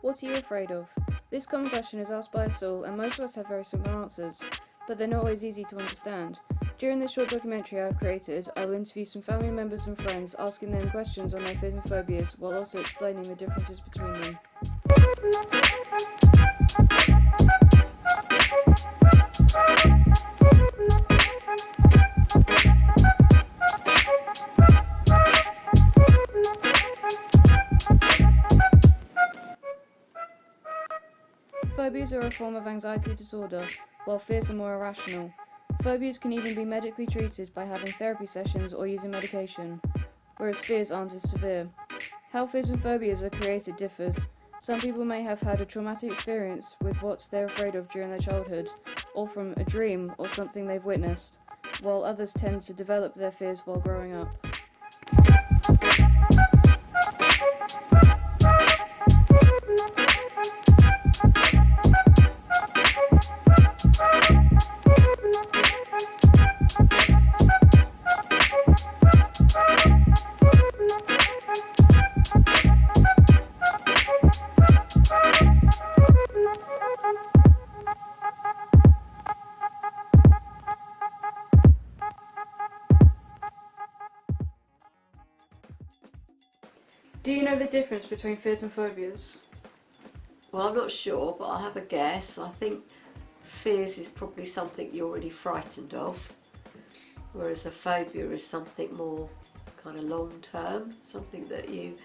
What are you afraid of? This common question is asked by us all, and most of us have very similar answers, but they're not always easy to understand. During this short documentary I have created, I will interview some family members and friends, asking them questions on their fears and phobias, while also explaining the differences between them. Phobias are a form of anxiety disorder, while fears are more irrational. Phobias can even be medically treated by having therapy sessions or using medication, whereas fears aren't as severe. How fears and phobias are created differs. Some people may have had a traumatic experience with what they're afraid of during their childhood, or from a dream or something they've witnessed, while others tend to develop their fears while growing up. Do you know the difference between fears and phobias? Well, I'm not sure, but I'll have a guess. I think fears is probably something you're already frightened of, whereas a phobia is something more kind of long term, something that you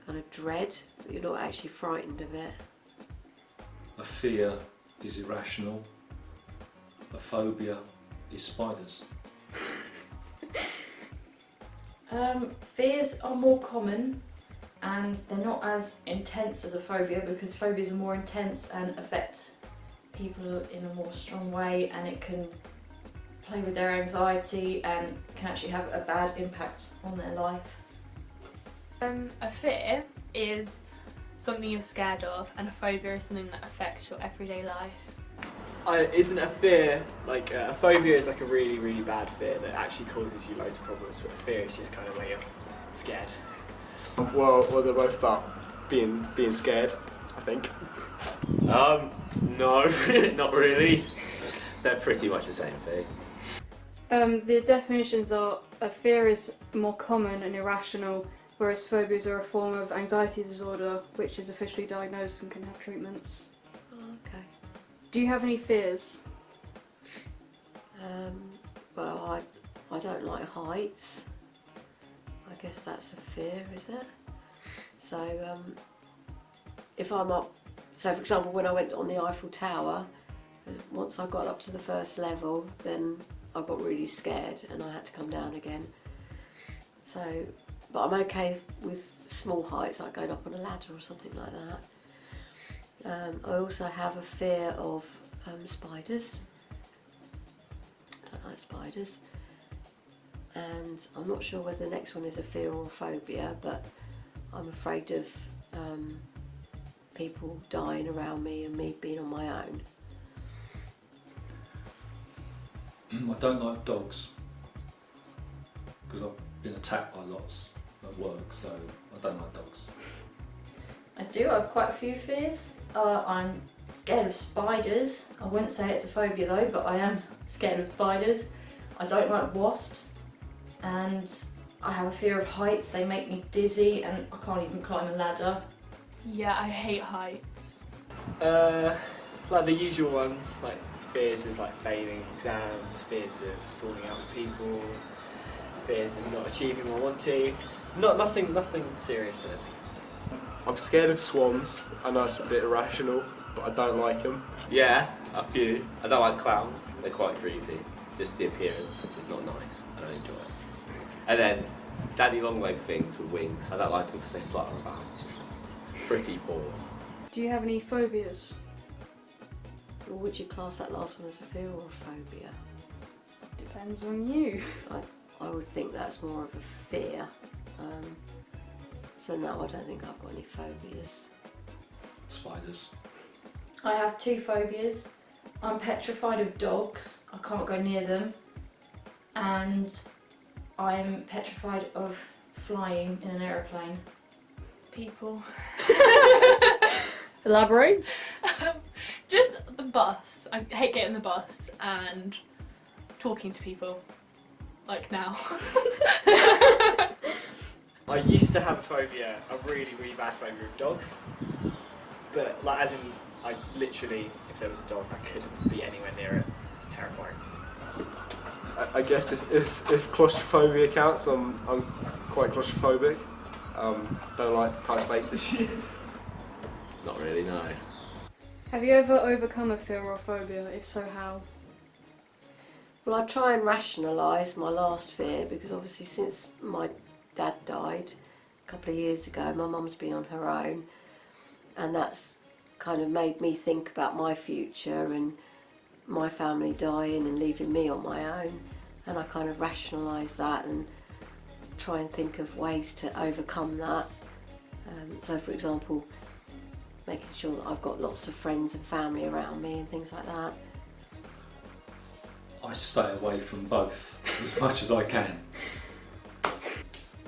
kind of dread, but you're not actually frightened of it. A fear is irrational. A phobia is spiders. Fears are more common and they're not as intense as a phobia, because phobias are more intense and affect people in a more strong way, and it can play with their anxiety and can actually have a bad impact on their life. A fear is something you're scared of, and a phobia is something that affects your everyday life. Isn't a fear, like a phobia is like a really, really bad fear that actually causes you loads of problems, but a fear is just kind of where you're scared. Well, they're both about being scared, I think. No, not really. They're pretty much the same thing. The definitions are: a fear is more common and irrational, whereas phobias are a form of anxiety disorder, which is officially diagnosed and can have treatments. Okay. Do you have any fears? Well, I don't like heights. I guess that's a fear, is it? So, if I'm up, so for example, when I went on the Eiffel Tower, once I got up to the first level, then I got really scared and I had to come down again. So, but I'm okay with small heights, like going up on a ladder or something like that. I also have a fear of spiders. I don't like spiders. And I'm not sure whether the next one is a fear or a phobia, but I'm afraid of people dying around me and me being on my own. I don't like dogs because I've been attacked by lots at work, so I don't like dogs. I do have quite a few fears. I'm scared of spiders. I wouldn't say it's a phobia though, but I am scared of spiders. I don't like wasps, and I have a fear of heights. They make me dizzy and I can't even climb a ladder. Yeah, I hate heights. Like the usual ones, like fears of like failing exams, fears of falling out with people, fears of not achieving what I want to. Nothing serious, I don't think. I'm scared of swans. I know it's a bit irrational, but I don't like them. Yeah, a few. I don't like clowns. They're quite creepy. Just the appearance is not nice. I don't enjoy it. And then daddy long leg things with wings. I don't like them because they flutter about. It's pretty poor. Do you have any phobias? Or would you class that last one as a fear or a phobia? Depends on you. I would think that's more of a fear. So no, I don't think I've got any phobias. Spiders. I have two phobias. I'm petrified of dogs. I can't go near them. And I'm petrified of flying in an aeroplane. People. Elaborate. Just the bus. I hate getting the bus and talking to people. Like now. I used to have a phobia, a really, really bad phobia of dogs. But, like, as in, I literally, if there was a dog, I couldn't be anywhere near it. It's terrifying. I guess if claustrophobia counts, I'm quite claustrophobic. Don't like tight spaces. Not really, no. Have you ever overcome a fear or phobia? If so, how? Well, I try and rationalise my last fear because obviously since my dad died a couple of years ago, my mum's been on her own, and that's kind of made me think about my future and my family dying and leaving me on my own, and I kind of rationalise that and try and think of ways to overcome that. So for example, making sure that I've got lots of friends and family around me and things like that. I stay away from both as much as I can.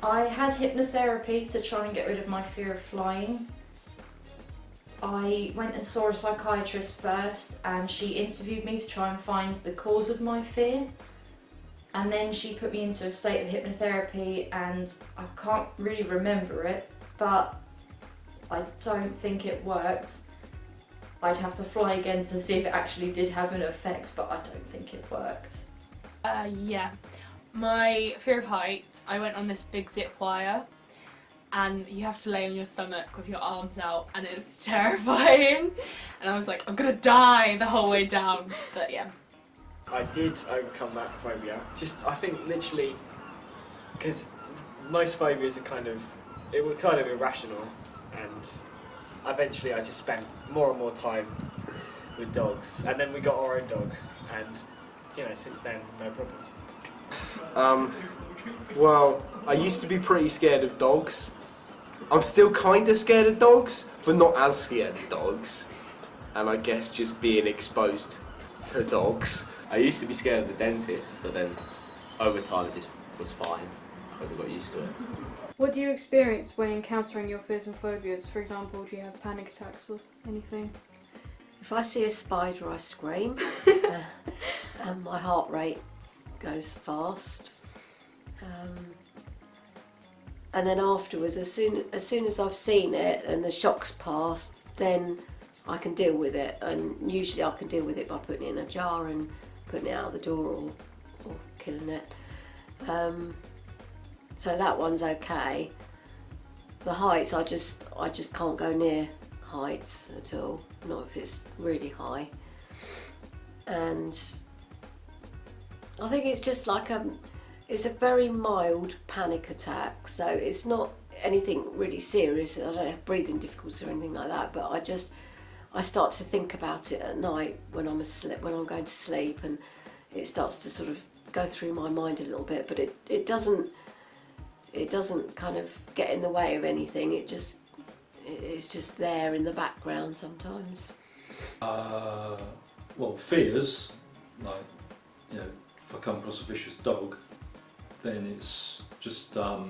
I had hypnotherapy to try and get rid of my fear of flying. I went and saw a psychiatrist first, and she interviewed me to try and find the cause of my fear. And then she put me into a state of hypnotherapy, and I can't really remember it, but I don't think it worked. I'd have to fly again to see if it actually did have an effect, but I don't think it worked. Yeah. My fear of heights, I went on this big zip wire and you have to lay on your stomach with your arms out and it's terrifying. And I was like, I'm gonna die the whole way down. But yeah. I did overcome that phobia. Just, I think, literally, because most phobias are kind of irrational, and eventually I just spent more and more time with dogs, and then we got our own dog, and, you know, since then, no problem. Well, I used to be pretty scared of dogs. I'm still kind of scared of dogs, but not as scared of dogs. And I guess just being exposed to dogs. I used to be scared of the dentist, but then over time it just was fine because I got used to it. What do you experience when encountering your fears and phobias? For example, do you have panic attacks or anything? If I see a spider, I scream, and my heart rate goes fast. And then afterwards, as soon as I've seen it and the shock's passed, then I can deal with it. And usually I can deal with it by putting it in a jar and putting it out the door or killing it. So that one's okay. The heights, I just can't go near heights at all, not if it's really high. And I think it's just like it's a very mild panic attack, so it's not anything really serious. I don't have breathing difficulties or anything like that, but I start to think about it at night when I'm going to sleep, and it starts to sort of go through my mind a little bit, but it doesn't kind of get in the way of anything. It's just there in the background sometimes. Well, fears, like, you know, if I come across a vicious dog, then it's just I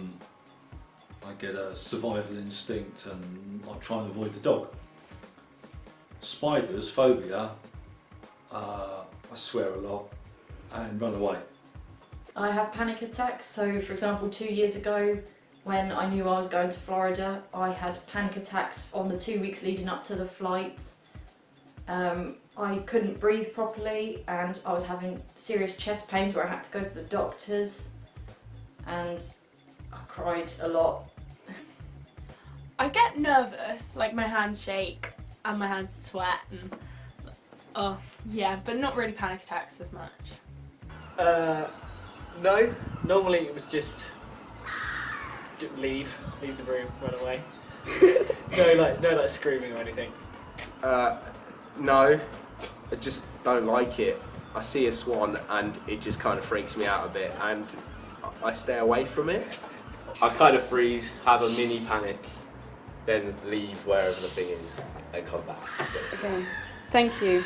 get a survival instinct and I try and avoid the dog. Spiders, phobia, I swear a lot and run away. I have panic attacks, so for example 2 years ago when I knew I was going to Florida, I had panic attacks on the 2 weeks leading up to the flight. I couldn't breathe properly and I was having serious chest pains where I had to go to the doctors, and I cried a lot. I get nervous, like my hands shake and my hands sweat and oh yeah, but not really panic attacks as much. No, normally it was just leave the room, run away. no like screaming or anything. No, I just don't like it. I see a swan and it just kind of freaks me out a bit, and I stay away from it. I kind of freeze, have a mini panic, then leave wherever the thing is, and come back. Okay, thank you.